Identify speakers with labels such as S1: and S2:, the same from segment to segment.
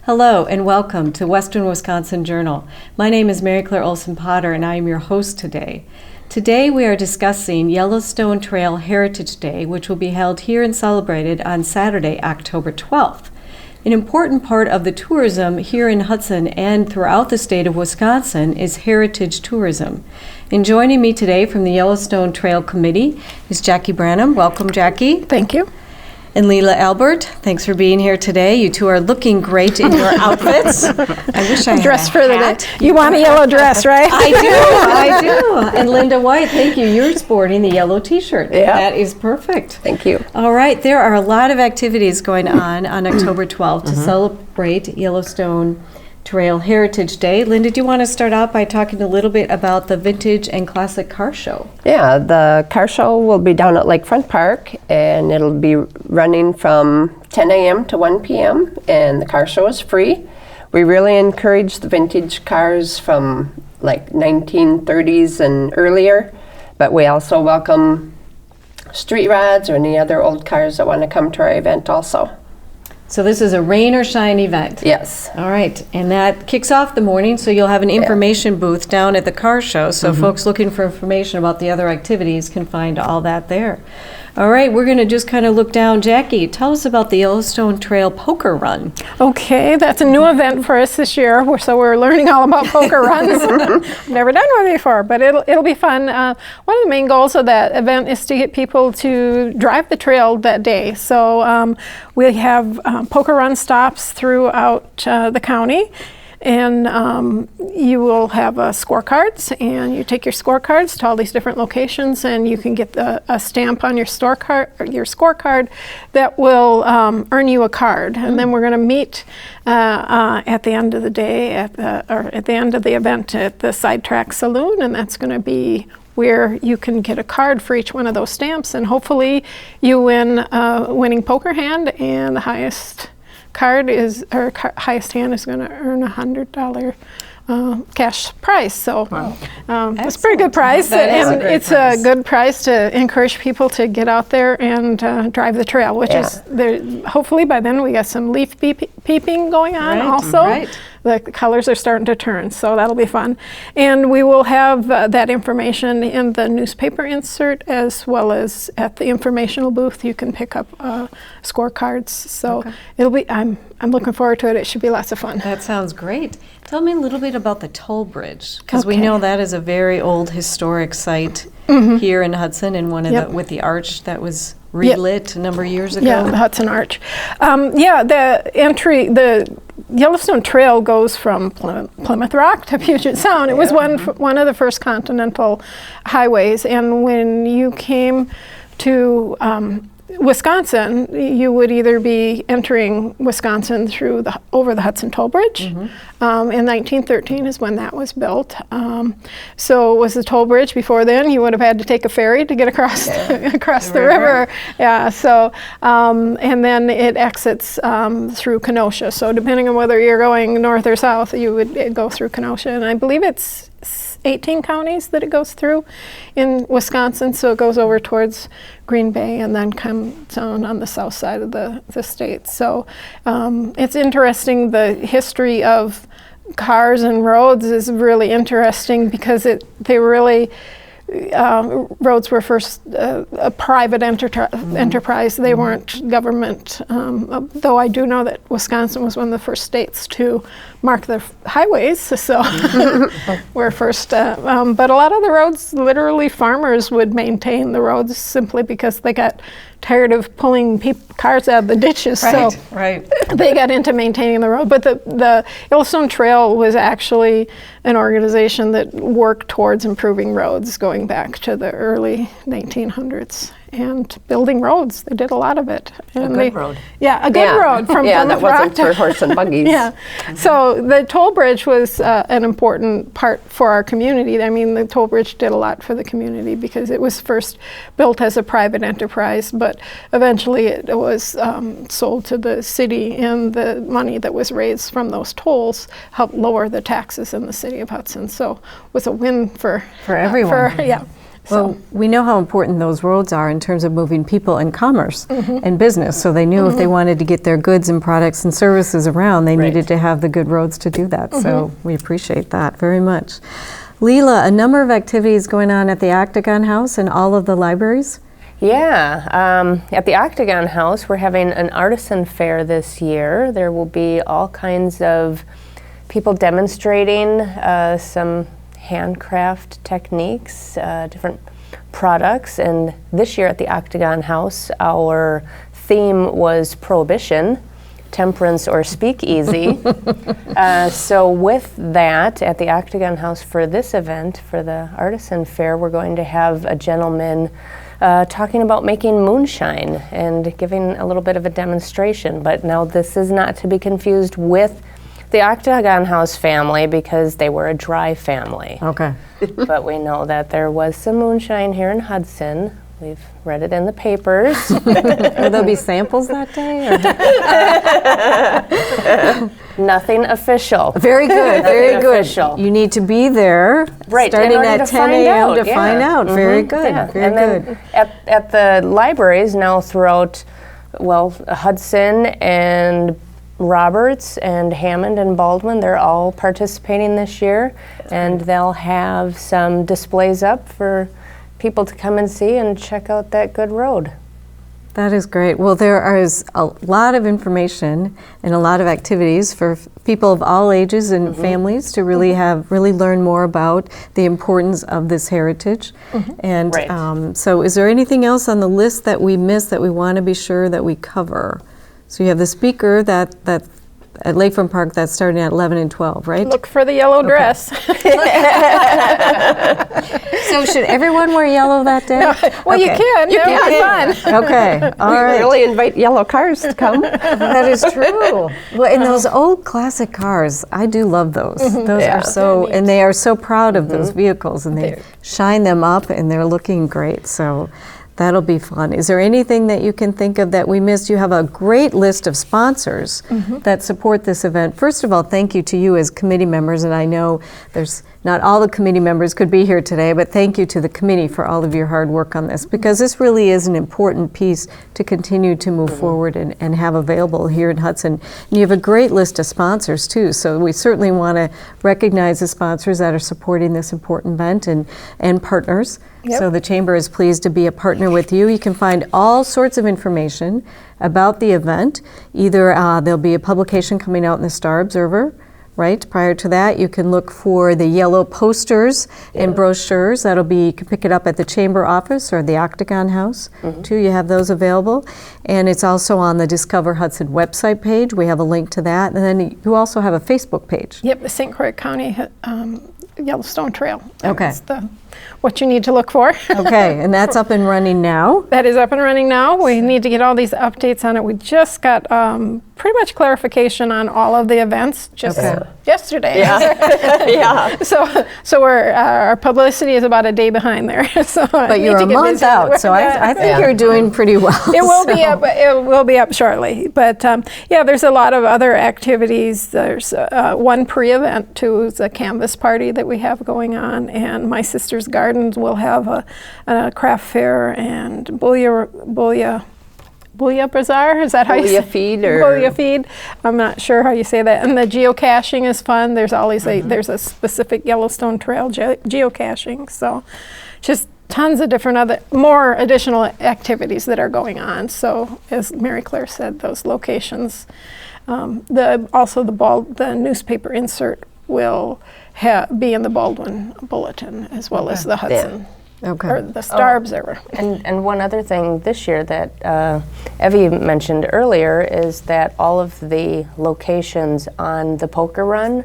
S1: Hello and welcome to Western Wisconsin Journal. My name is Mary Claire Olson Potter and I am your host today. Today we are discussing Yellowstone Trail Heritage Day, which will be held here and celebrated on Saturday, October 12th. An important part of the tourism here in Hudson and throughout the state of Wisconsin is heritage tourism. And joining me today from the Yellowstone Trail Committee is Jackie Branham. Welcome, Jackie.
S2: Thank you.
S1: And Leila Albert, thanks for being here today. You two are looking great in your outfits. I wish I had
S2: dressed
S1: a
S2: for the
S1: hat.
S2: day. You want a yellow dress, right?
S1: I do. And Linda White, thank you. You're sporting the yellow t-shirt.
S2: Yeah.
S1: That is perfect.
S2: Thank you.
S1: All right, there are a lot of activities going on October 12th to celebrate Yellowstone Trail Heritage Day. Linda, do you want to start out by talking a little bit about the Vintage and Classic Car Show?
S3: Yeah, the car show will be down at Lakefront Park, and it'll be running from 10 a.m. to 1 p.m., and the car show is free. We really encourage the vintage cars from like 1930s and earlier, but we also welcome street rods or any other old cars that want to come to our event also.
S1: So this is a rain or shine event?
S3: Yes.
S1: All right, and that kicks off the morning, so you'll have an information booth down at the car show, so folks looking for information about the other activities can find all that there. All right, we're going to just kind of look down. Jackie, tell us about the Yellowstone Trail Poker Run.
S2: Okay, that's a new event for us this year, so we're learning all about poker runs. I've never done one before, but it'll be fun. One of the main goals of that event is to get people to drive the trail that day. So we have poker run stops throughout the county. And you will have scorecards, and you take your scorecards to all these different locations, and you can get a stamp on your scorecard that will earn you a card. And then we're going to meet at the end of the day, at the end of the event at the Sidetrack Saloon, and that's going to be where you can get a card for each one of those stamps, and hopefully you win a winning poker hand, and the highest hand is going to earn $100 cash prize. So it's a pretty good prize, and it's a good prize to encourage people to get out there and drive the trail, which is there. Hopefully by then we got some leaf peeping going on also. Right. The colors are starting to turn, so that'll be fun. And we will have that information in the newspaper insert, as well as at the informational booth. You can pick up scorecards. So it'll be. I'm looking forward to it. It should be lots of fun.
S1: That sounds great. Tell me a little bit about the toll bridge, because we know that is a very old historic site here in Hudson, and one of the with the arch that was relit a number of years ago.
S2: Yeah, the Hudson Arch. The Yellowstone Trail goes from Plymouth Rock to Puget Sound. It was one of the first continental highways, and when you came to Wisconsin, you would either be entering Wisconsin through over the Hudson Toll Bridge. In 1913 is when that was built. So it was the toll bridge. Before then, you would have had to take a ferry to get across the river. Yeah. So and then it exits through Kenosha. So depending on whether you're going north or south, you would go through Kenosha, and I believe it's 18 counties that it goes through in Wisconsin, so it goes over towards Green Bay and then comes on the south side of the state. So it's interesting. The history of cars and roads is really interesting, because roads were first a private enterprise. They weren't government, though I do know that Wisconsin was one of the first states to mark the highways, so we're first. But a lot of the roads, literally farmers would maintain the roads simply because they got tired of pulling cars out of the ditches. They got into maintaining the road. But the Yellowstone Trail was actually an organization that worked towards improving roads going back to the early 1900s and building roads. They did a lot of it. And
S3: a good road.
S2: Yeah, a good road from Plymouth Rock.
S3: That wasn't for horse and buggies.
S2: So the toll bridge was an important part for our community. I mean, the toll bridge did a lot for the community because it was first built as a private enterprise, but eventually it was sold to the city, and the money that was raised from those tolls helped lower the taxes in the city of Hudson. So it was a win for
S1: everyone. Well, we know how important those roads are in terms of moving people and commerce and business. So they knew if they wanted to get their goods and products and services around, they needed to have the good roads to do that. So we appreciate that very much. Leela, a number of activities going on at the Octagon House and all of the libraries?
S4: Yeah, at the Octagon House, we're having an artisan fair this year. There will be all kinds of people demonstrating some handcraft techniques, different products. And this year at the Octagon House, our theme was Prohibition, Temperance, or Speakeasy. So with that, at the Octagon House for this event, for the artisan fair, we're going to have a gentleman talking about making moonshine and giving a little bit of a demonstration. But now this is not to be confused with the Octagon House family, because they were a dry family.
S1: Okay.
S4: But we know that there was some moonshine here in Hudson. We've read it in the papers.
S1: Will there be samples that day? Or?
S4: Nothing official.
S1: Very good, very
S4: Nothing
S1: good.
S4: official.
S1: You need to be there starting
S4: in order
S1: at
S4: to
S1: 10
S4: find
S1: a.m.
S4: out,
S1: to find out. Very good,
S4: Yeah.
S1: very
S4: And
S1: good.
S4: then at the libraries now throughout, Hudson and Roberts and Hammond and Baldwin, they're all participating this year, and they'll have some displays up for people to come and see and check out that good road.
S1: That is great. Well, there is a lot of information and a lot of activities for people of all ages and families to really learn more about the importance of this heritage. And
S4: Right.
S1: so is there anything else on the list that we missed that we want to be sure that we cover? So you have the speaker that at Lakefront Park that's starting at 11 and 12, right?
S2: Look for the yellow dress.
S1: So should everyone wear yellow that day?
S2: Well, you
S1: Okay.
S2: can. It'll be fun.
S1: Okay, all
S3: We
S1: right.
S3: really invite yellow cars to come.
S1: That is true. Well, and those old classic cars, I do love those. Those
S3: Yeah.
S1: are so, and they are so proud of those vehicles, and they shine them up, and they're looking great. So that'll be fun. Is there anything that you can think of that we missed? You have a great list of sponsors that support this event. First of all, thank you to you as committee members, and I know there's not all the committee members could be here today, but thank you to the committee for all of your hard work on this, because this really is an important piece to continue to move forward and have available here in Hudson. And you have a great list of sponsors too, so we certainly want to recognize the sponsors that are supporting this important event and partners. So the Chamber is pleased to be a partner with you. You can find all sorts of information about the event. Either there'll be a publication coming out in the Star Observer, right? Prior to that, you can look for the yellow posters and brochures. You can pick it up at the Chamber office or the Octagon House, too. You have those available. And it's also on the Discover Hudson website page. We have a link to that. And then you also have a Facebook page.
S2: Yep, the St. Croix County Yellowstone Trail.
S1: Okay.
S2: That's what you need to look for.
S1: Okay, and that's up and running now.
S2: That is up and running now. We need to get all these updates on it. We just got pretty much clarification on all of the events just yesterday.
S3: Yeah.
S2: So our publicity is about a day behind there. So
S1: But you're a month out, so I think you're doing pretty well.
S2: It will be up. It will be up shortly. But there's a lot of other activities. There's one pre-event too. It's a canvas party that we have going on, and my sister's gardens will have a craft fair and Booyah Bazaar. Is that how you say
S3: Booyah feed or
S2: Booyah feed? I'm not sure how you say that. And the geocaching is fun. There's always there's a specific Yellowstone Trail geocaching. So just tons of different more additional activities that are going on. So as Mary Claire said, those locations, the newspaper insert will be in the Baldwin Bulletin as well as the Hudson. Or the Star Observer.
S4: And one other thing this year that Evie mentioned earlier is that all of the locations on the Poker Run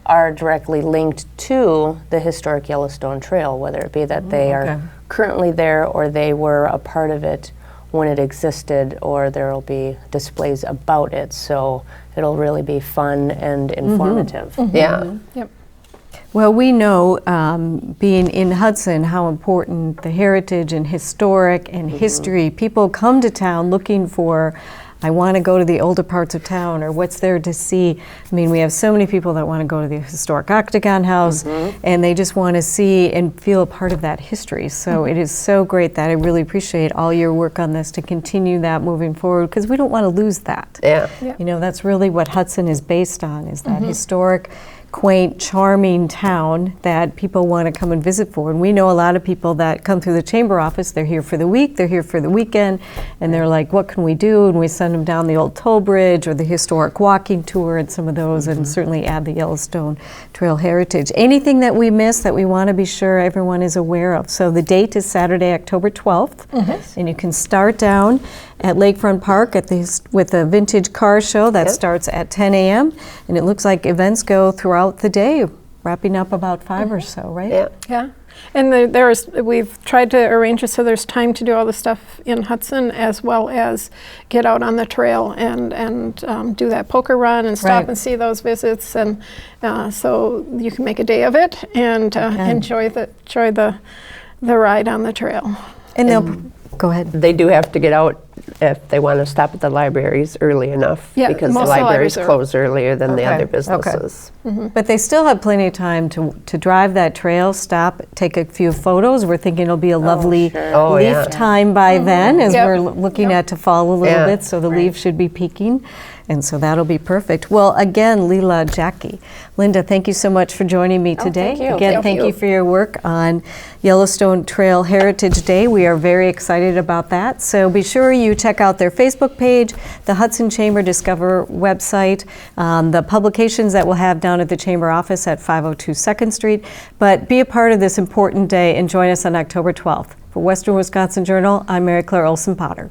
S4: are directly linked to the historic Yellowstone Trail, whether it be that they are currently there or they were a part of it when it existed, or there will be displays about it. So it'll really be fun and informative.
S3: Yeah.
S2: Yep.
S1: Well, we know, being in Hudson, how important the heritage and historic and history, people come to town looking for I want to go to the older parts of town, or what's there to see. I mean, we have so many people that want to go to the historic Octagon House, and they just want to see and feel a part of that history. So it is so great that I really appreciate all your work on this to continue that moving forward, because we don't want to lose that.
S3: Yeah.
S1: You know, that's really what Hudson is based on, is that historic, quaint, charming town that people want to come and visit for. And we know a lot of people that come through the chamber office, they're here for the week, they're here for the weekend, and they're like, what can we do? And we send them down the old toll bridge or the historic walking tour and some of those, and certainly add the Yellowstone Trail heritage. Anything that we miss that we want to be sure everyone is aware of. So the date is Saturday, October 12th, and you can start down at Lakefront Park with the vintage car show that starts at 10 a.m. and it looks like events go throughout the day, wrapping up about 5 or so, right?
S3: Yeah.
S2: Yeah, and we've tried to arrange it so there's time to do all the stuff in Hudson, as well as get out on the trail and do that poker run and stop and see those visits, and so you can make a day of it and enjoy the ride on the trail.
S1: And they'll go ahead.
S3: They do have to get out if they want to stop at the libraries early enough, because the
S2: most
S3: libraries
S2: libraries
S3: close earlier than the other
S1: Okay.
S3: businesses.
S1: But they still have plenty of time to drive that trail, stop, take a few photos. We're thinking it'll be a lovely
S3: Oh,
S1: leaf
S3: yeah.
S1: time by then, as
S2: Yep.
S1: we're looking at to fall a little
S3: Yeah.
S1: bit, so the leaves should be peaking. And so that'll be perfect. Well, again, Leela, Jackie, Linda, thank you so much for joining me today.
S4: thank you.
S1: Again,
S2: Thank
S1: thank
S2: you.
S1: you for your work on Yellowstone Trail Heritage Day. We are very excited about that. So be sure you check out their Facebook page, the Hudson Chamber Discover website, the publications that we'll have down at the Chamber office at 502 2nd Street. But be a part of this important day and join us on October 12th. For Western Wisconsin Journal, I'm Mary Claire Olson Potter.